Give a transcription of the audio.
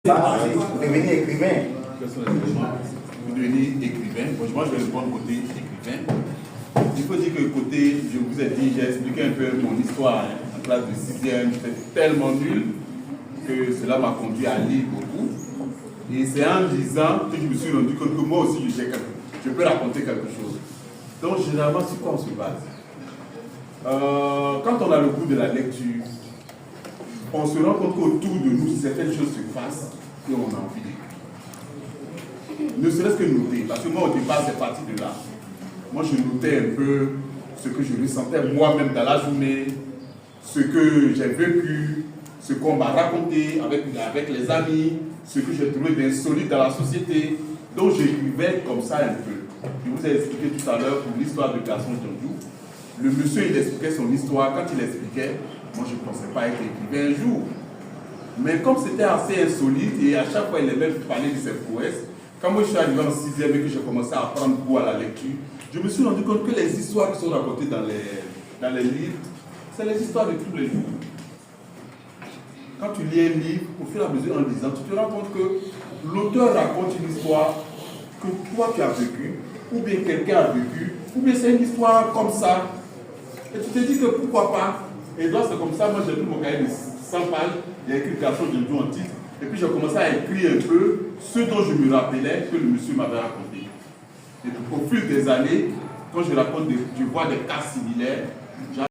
Vous devenez écrivain. Vous devenez écrivain. Moi, je vais répondre côté écrivain. Il faut dire que côté, je vous ai dit, j'ai expliqué un peu mon histoire en classe de 6e. C'était tellement nul que cela m'a conduit à lire beaucoup. Et c'est en lisant que je me suis rendu compte que moi aussi, je peux raconter quelque chose. Donc, généralement, sur quoi on se base? Quand on a le goût de la lecture, on se rend compte qu'autour de nous, certaines choses se passent et on a envie d'écrire. Ne serait-ce que noter, parce que moi au départ c'est parti de là. Moi je notais un peu ce que je ressentais moi-même dans la journée, ce que j'ai vécu, ce qu'on m'a raconté avec les amis, ce que j'ai trouvé d'insolite dans la société. Donc j'écrivais comme ça un peu. Je vous ai expliqué tout à l'heure pour l'histoire de Gaston Djandjou. Le monsieur il expliquait son histoire, quand il expliquait, moi je ne pensais pas être écrivain un jour. Mais comme c'était assez insolite et à chaque fois il aimait parler de ses prouesses, quand moi je suis arrivé en 6e et que j'ai commencé à prendre goût à la lecture, je me suis rendu compte que les histoires qui sont racontées dans les livres, c'est les histoires de tous les jours. Quand tu lis un livre, au fur et à mesure en lisant, tu te rends compte que l'auteur raconte une histoire que toi tu as vécue, ou bien quelqu'un a vécu, ou bien c'est une histoire comme ça. Et tu te dis que pourquoi pas. Et donc c'est comme ça, moi j'ai pris mon cahier de 100 pages, j'ai écrit Gaston Djandjou en titre, et puis j'ai commencé à écrire un peu ce dont je me rappelais que le monsieur m'avait raconté. Et au fil des années, quand je raconte, je vois des cas similaires,